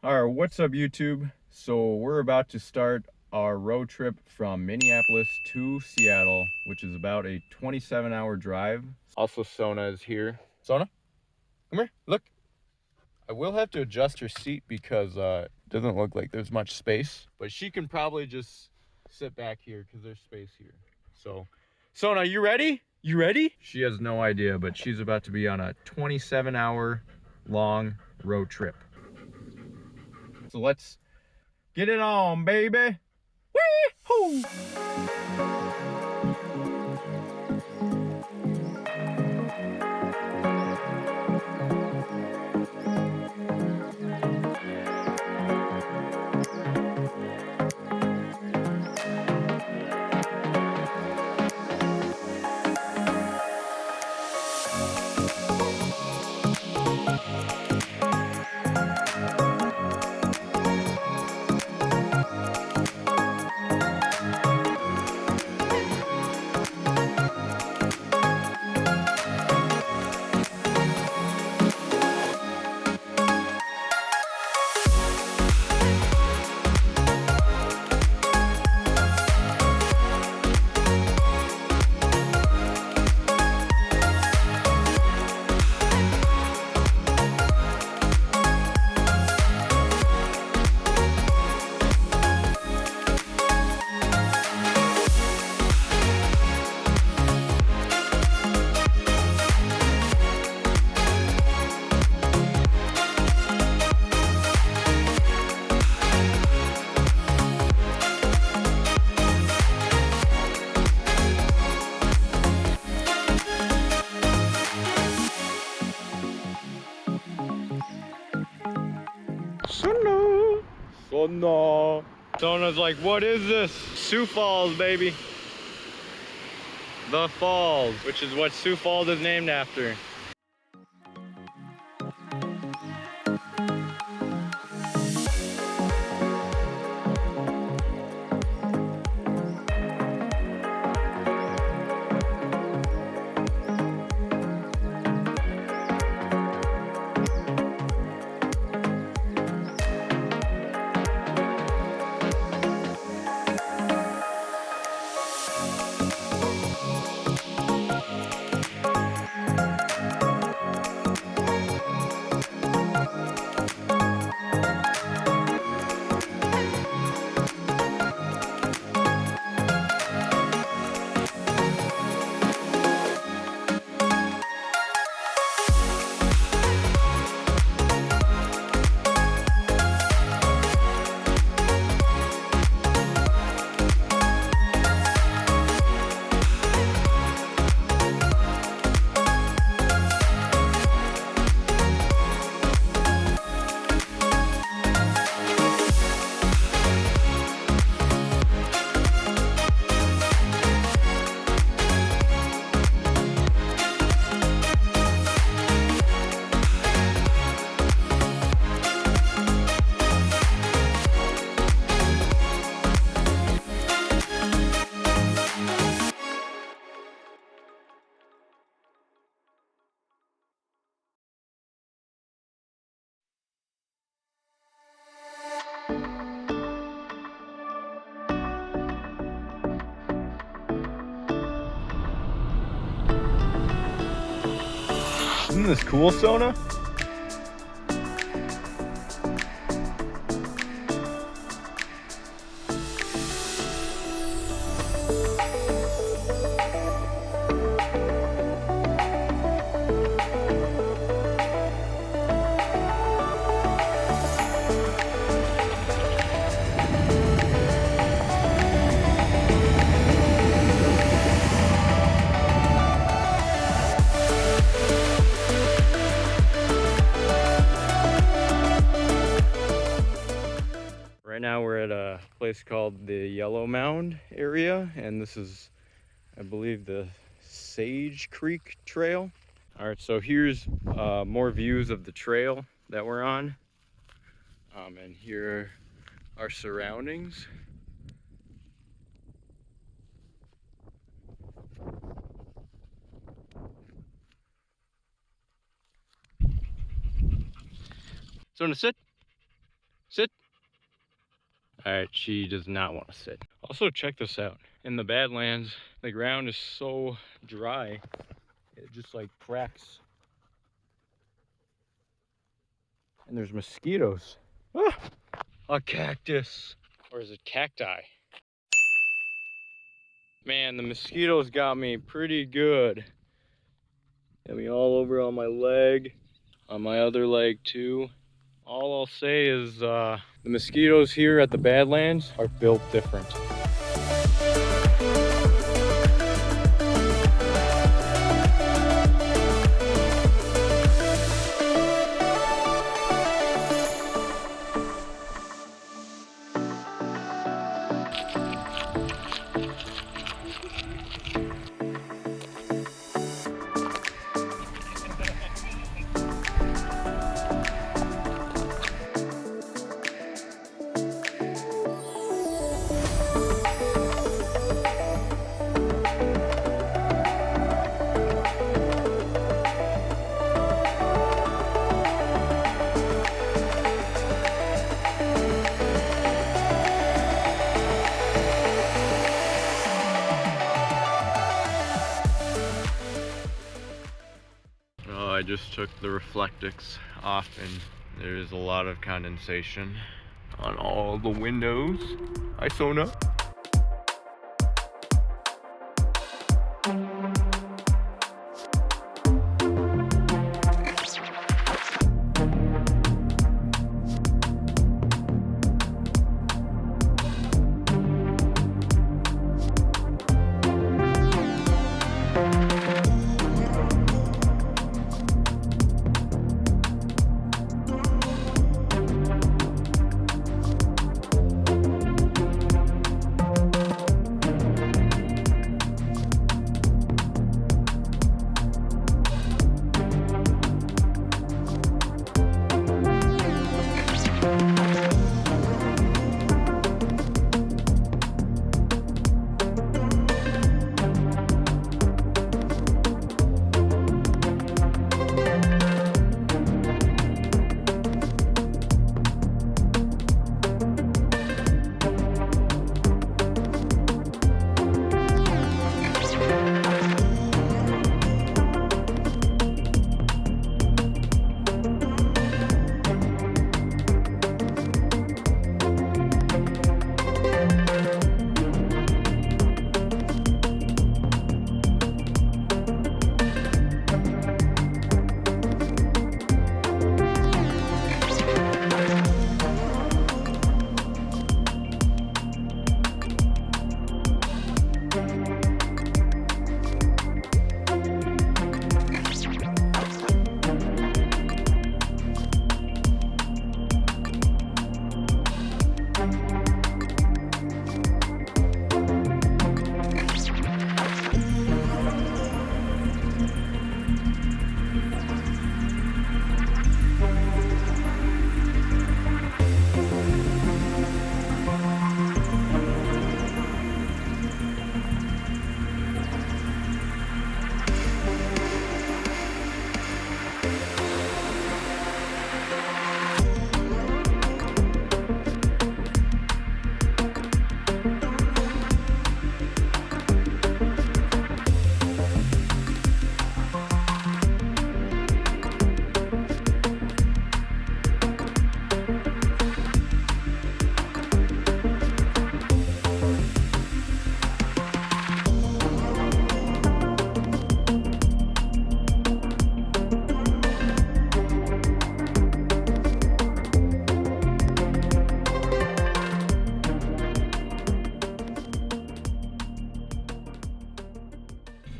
All right, what's up YouTube? So we're about to start our road trip from Minneapolis to Seattle, which is about a 27-hour drive. Also, Sona is here. Sona, come here, look. I will have to adjust her seat because it doesn't look like there's much space, but she can probably just sit back here because there's space here. So, Sona, you ready? You ready? She has no idea, but she's about to be on a 27-hour long road trip. So let's get it on, baby. Wee-hoo! Sona. Sona's like, what is this? Sioux Falls, baby. The Falls, which is what Sioux Falls is named after. Isn't this cool, Sona? Right now we're at a place called the Yellow Mound area, and this is, I believe, the Sage Creek Trail. All right, so here's more views of the trail that we're on, and here are our surroundings. Sona, sit. Sit. All right, she does not want to sit. Also, check this out. In the Badlands, the ground is so dry, it just like cracks. And there's mosquitoes. Ah, a cactus. Or is it cacti? Man, the mosquitoes got me pretty good. Got me all over on my leg, on my other leg too. All I'll say is the mosquitoes here at the Badlands are built different. I just took the reflectix off and there is a lot of condensation on all the windows. Hi, Sona.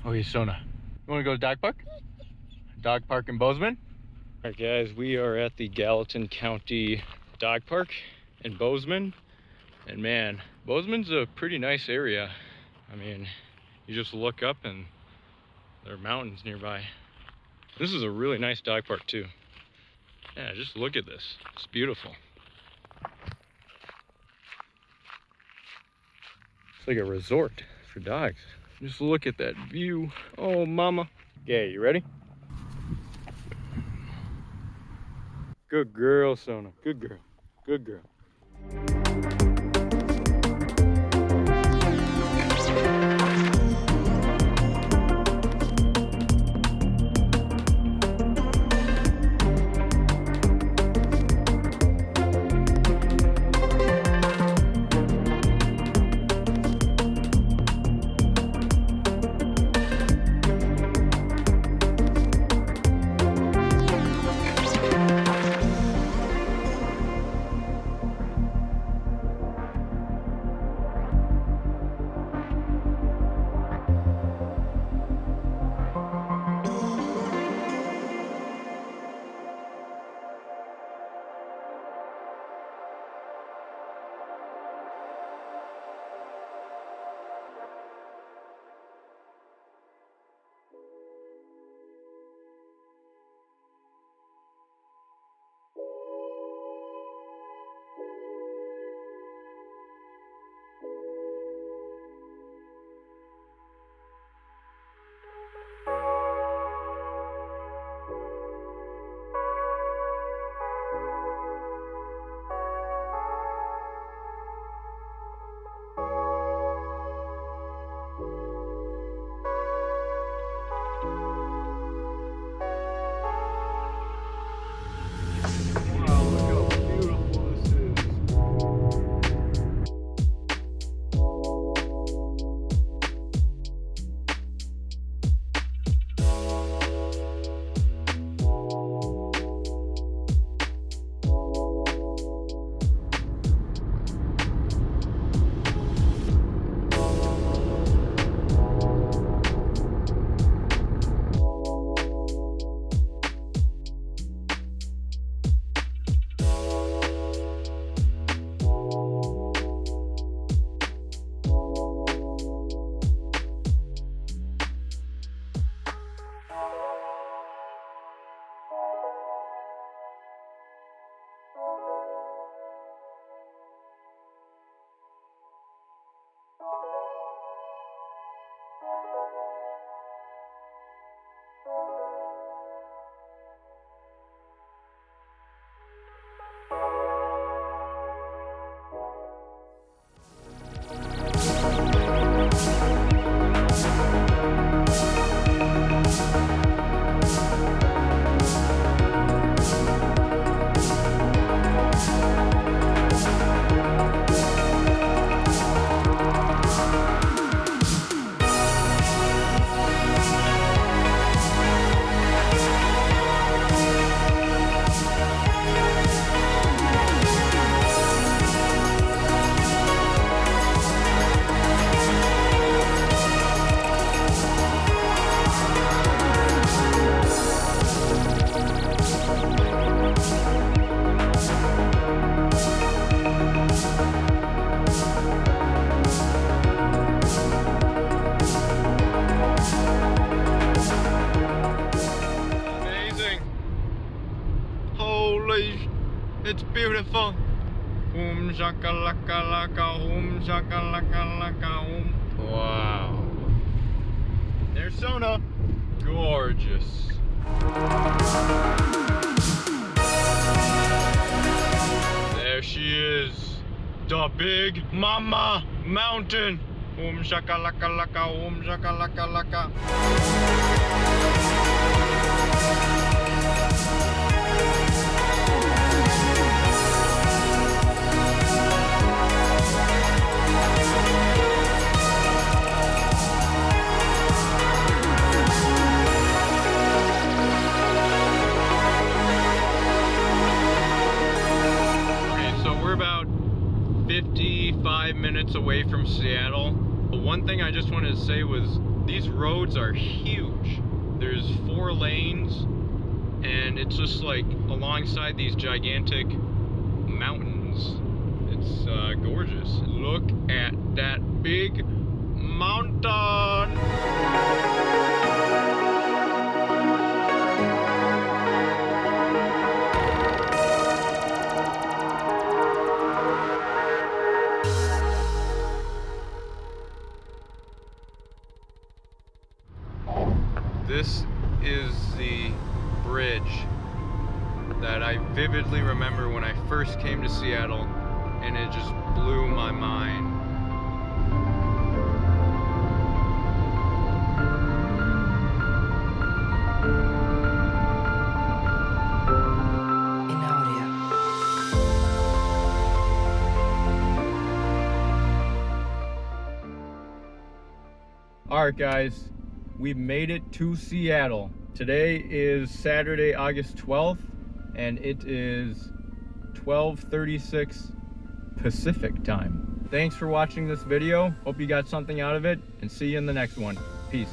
Okay, Sona, you want to go to dog park? Dog park in Bozeman? All right, guys, we are at the Gallatin County Dog Park in Bozeman. And man, Bozeman's a pretty nice area. I mean, you just look up and there are mountains nearby. This is a really nice dog park too. Yeah, just look at this. It's beautiful. It's like a resort for dogs. Just look at that view. Oh, mama. Okay, you ready? Good girl, Sona. Good girl. Good girl. It's beautiful. Shakalaka, shakalaka. Wow. There's Sona. Gorgeous. There she is. The big mama mountain. Shakalaka, shakalaka. We're about 55 minutes away from Seattle. But one thing I just wanted to say was these roads are huge. There's 4 lanes and it's just like alongside these gigantic mountains. It's gorgeous. Look at that big mountain. This is the bridge that I vividly remember when I first came to Seattle and it just blew my mind. Alright guys, we've made it to Seattle. Today is Saturday, August 12th, and it is 12:36 Pacific time. Thanks for watching this video. Hope you got something out of it, and see you in the next one. Peace.